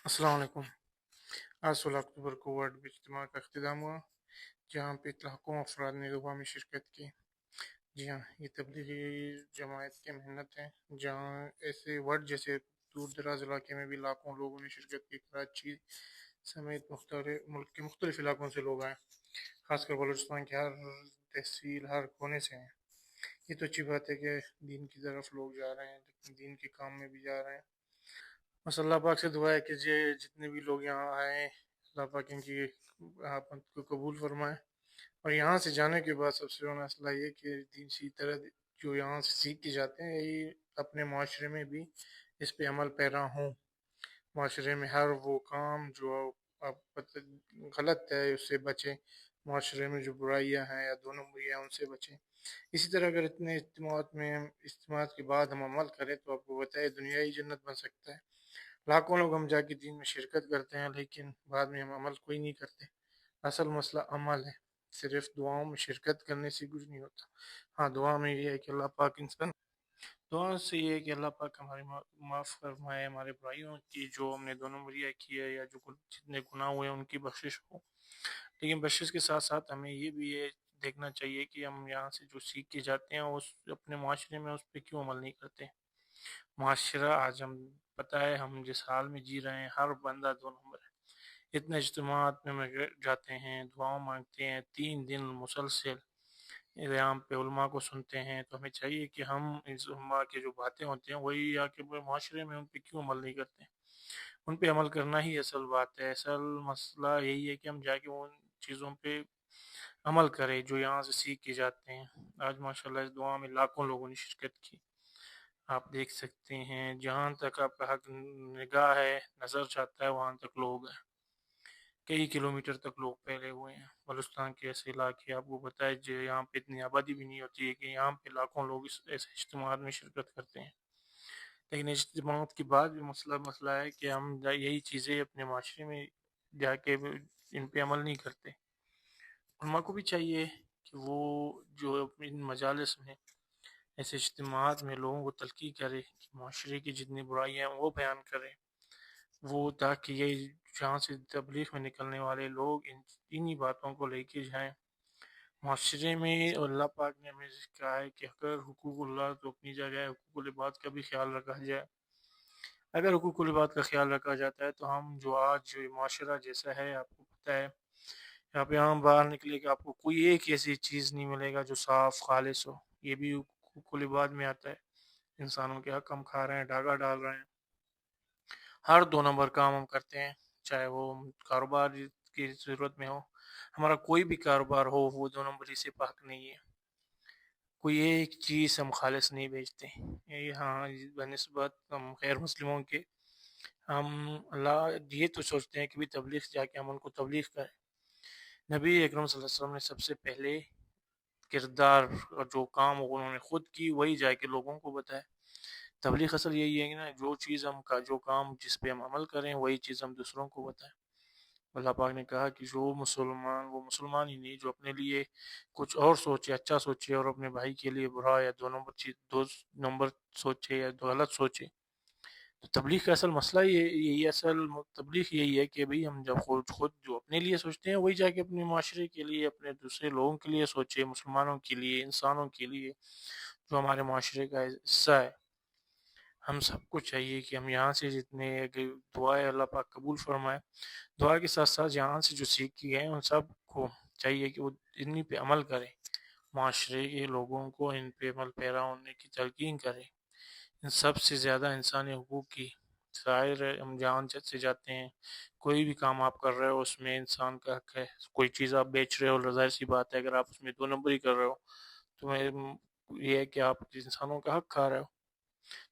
السلام علیکم۔ آج 16 اکتوبر کو ورلڈ بھی اجتماع کا اختتام ہوا، جہاں پہ لاکھوں افراد نے دعا میں شرکت کی۔ جی ہاں، یہ تبلیغی جماعت کی محنت ہے، جہاں ایسے ورلڈ جیسے دور دراز علاقے میں بھی لاکھوں لوگوں نے شرکت کی۔ کراچی سمیت ملک کے مختلف علاقوں سے لوگ آئے، خاص کر بلوچستان کے ہر تحصیل، ہر کونے سے ہیں۔ یہ تو اچھی بات ہے کہ دین کی طرف لوگ جا رہے ہیں، لیکن دین کے کام میں بھی جا رہے ہیں۔ بس اللہ پاک سے دعا ہے کہ جتنے بھی لوگ یہاں آئے ہیں، اللہ پاک ان کی آپ کو قبول فرمائے۔ اور یہاں سے جانے کے بعد سب سے بڑا مسئلہ یہ کہ دین سی طرح جو یہاں سے سیکھ کے جاتے ہیں، یہ اپنے معاشرے میں بھی اس پہ عمل پیرا ہوں۔ معاشرے میں ہر وہ کام جو غلط ہے اس سے بچیں، معاشرے میں جو برائیاں ہیں یا دو نمبریاں ان سے بچیں۔ اسی طرح اگر اتنے اجتماعات کے بعد ہم عمل کریں تو آپ کو بتائے دنیائی جنت بن سکتا ہے۔ لاکھوں لوگ ہم جا کے دین میں شرکت کرتے ہیں، لیکن بعد میں ہم عمل کوئی نہیں کرتے۔ اصل مسئلہ عمل ہے، صرف دعاؤں میں شرکت کرنے سے کچھ نہیں ہوتا۔ ہاں، دعا میں یہ ہے کہ اللہ پاک انسان دعا سے یہ ہے کہ اللہ پاک ہماری معاف فرمائے، ہمارے برائیوں کی جو ہم نے دو نمبریاں کی ہے یا جو جتنے گناہ ہوئے ان کی بخشش ہو۔ لیکن بخشش کے ساتھ ساتھ ہمیں یہ بھی یہ دیکھنا چاہیے کہ ہم یہاں سے جو سیکھ کے جاتے ہیں اس اپنے معاشرے میں اس پہ کیوں عمل نہیں کرتے۔ معاشرہ آج ہم پتہ ہے ہم جس حال میں جی رہے ہیں، ہر بندہ دو نمبر ہے۔ اتنے اجتماعات میں جاتے ہیں، دعاؤں مانگتے ہیں، 3 دن مسلسل یہاں پہ علماء کو سنتے ہیں، تو ہمیں چاہیے کہ ہم اس علماء کی جو باتیں ہوتی ہیں وہی آ کے معاشرے میں ان پہ کیوں عمل نہیں کرتے۔ ان پہ عمل کرنا ہی اصل بات ہے۔ اصل مسئلہ یہی ہے کہ ہم جا کے ان چیزوں پہ عمل کریں جو یہاں سے سیکھ کے جاتے ہیں۔ آج ماشاءاللہ اس دعا میں لاکھوں لوگوں نے شرکت کی۔ آپ دیکھ سکتے ہیں جہاں تک آپ کا حق نگاہ ہے، نظر چاہتا ہے، وہاں تک لوگ ہیں۔ کئی کلومیٹر تک لوگ پھیلے ہوئے ہیں۔ بلوچستان کے ایسے علاقے آپ کو پتہ ہے جو یہاں پہ اتنی آبادی بھی نہیں ہوتی ہے کہ یہاں پہ لاکھوں لوگ اس ایسے اجتماعات میں شرکت کرتے ہیں۔ لیکن اجتماعات کے بعد بھی مسئلہ ہے کہ ہم یہی چیزیں اپنے معاشرے میں جا کے ان پہ عمل نہیں کرتے۔ علماء کو بھی چاہیے کہ وہ جو ان مجالس میں ایسے اجتماعات میں لوگوں کو تلقین کرے کہ معاشرے کی جتنی برائیاں ہیں وہ بیان کریں، وہ تاکہ یہ جہاں سے تبلیغ میں نکلنے والے لوگ انہی باتوں کو لے کے جائیں معاشرے میں۔ اور اللہ پاک نے ہمیں کہا ہے کہ اگر حقوق اللہ تو اپنی جگہ ہے، حقوق العباد کا بھی خیال رکھا جائے۔ اگر حقوق العباد کا خیال رکھا جاتا ہے تو ہم جو آج جو معاشرہ جیسا ہے، آپ کو پتہ ہے آپ یہاں باہر نکلے کہ آپ کو کوئی ایک ایسی چیز نہیں ملے گا جو صاف خالص ہو۔ یہ بھی حقوق العباد میں آتا ہے۔ انسانوں کے حق ہم کھا رہے ہیں، ڈاگا ڈال رہے ہیں، ہر دو نمبر کام ہم کرتے ہیں، چاہے وہ کاروبار کی ضرورت میں ہو۔ ہمارا کوئی بھی کاروبار ہو وہ دو نمبری سے پاک نہیں ہے۔ کوئی ایک چیز ہم خالص نہیں بیچتے۔ ہاں، بنسبت ہم غیر مسلموں کے ہم اللہ یہ تو سوچتے ہیں کہ بھی تبلیغ جا کے ہم ان کو تبلیغ کریں۔ نبی اکرم صلی اللہ علیہ وسلم نے سب سے پہلے کردار اور جو کام انہوں نے خود کی وہی جا کے لوگوں کو بتایا۔ تبلیغ اصل یہی ہے کہ نا جو چیز جو کام جس پہ ہم عمل کریں وہی چیز ہم دوسروں کو بتائیں۔ اللہ پاک نے کہا کہ جو مسلمان وہ مسلمان ہی نہیں جو اپنے لیے کچھ اور سوچے، اچھا سوچے، اور اپنے بھائی کے لیے برا یا دو نمبر سوچے یا دو غلط سوچے۔ تو تبلیغ کا اصل مسئلہ یہی اصل تبلیغ یہی ہے کہ بھئی ہم جب خود جو اپنے لیے سوچتے ہیں وہی جا کے اپنے معاشرے کے لیے، اپنے دوسرے لوگوں کے لیے سوچے، مسلمانوں کے لیے، انسانوں کے لیے جو ہمارے معاشرے کا حصہ ہے۔ ہم سب کو چاہیے کہ ہم یہاں سے جتنے دعائیں اللہ پاک قبول فرمائے، دعا کے ساتھ ساتھ یہاں سے جو سیکھ کی گئے ان سب کو چاہیے کہ وہ انہی پہ عمل کریں، معاشرے کے لوگوں کو ان پہ عمل پیرا ہونے کی تلقین کریں۔ ان سب سے زیادہ انسانی حقوق کی ظاہر ہے، ہم جہاں سے جاتے ہیں کوئی بھی کام آپ کر رہے ہو اس میں انسان کا حق ہے۔ کوئی چیز آپ بیچ رہے ہو، ظاہر سی بات ہے اگر آپ اس میں دو نمبری کر رہے ہو تو یہ ہے کہ آپ انسانوں کا حق کھا رہے ہو۔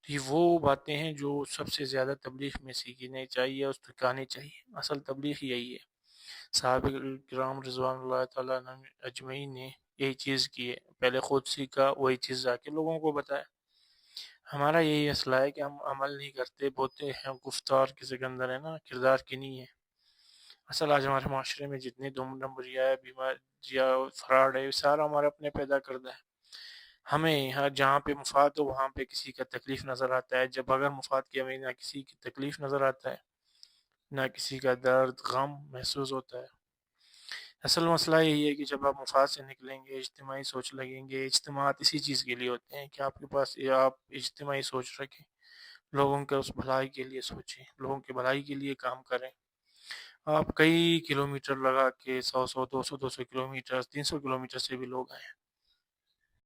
تو یہ وہ باتیں ہیں جو سب سے زیادہ تبلیغ میں سیکھنی چاہیے، اس کو سکھانی چاہیے۔ اصل تبلیغ یہی ہے۔ صحابہ کرام رضوان اللہ تعالیٰ اجمعین نے یہی چیز کی ہے، پہلے خود سیکھا، وہی چیز جا کے لوگوں کو بتایا۔ ہمارا یہی مسئلہ ہے کہ ہم عمل نہیں کرتے، بولتے ہیں گفتار کے سکندر ہے نا، کردار کی نہیں ہے۔ اصل آج ہمارے معاشرے میں جتنے دو نمبریاں ہے، بیماریاں، فراڈ ہے، سارا ہمارا اپنے پیدا کردہ ہے۔ ہمیں جہاں پہ مفاد ہو وہاں پہ کسی کا تکلیف نظر آتا ہے، جب اگر مفاد کی ہمیں نہ کسی کی تکلیف نظر آتا ہے نہ کسی کا درد غم محسوس ہوتا ہے۔ اصل مسئلہ یہی ہے کہ جب آپ مفاد سے نکلیں گے، اجتماعی سوچ لگیں گے، اجتماعات اسی چیز کے لیے ہوتے ہیں کہ آپ کے پاس آپ اجتماعی سوچ رکھیں، لوگوں کے اس بھلائی کے لیے سوچیں، لوگوں کے بھلائی کے لیے کام کریں۔ آپ کئی کلومیٹر لگا کے 100 100 200 200 کلومیٹر 300 کلومیٹر سے بھی لوگ آئیں،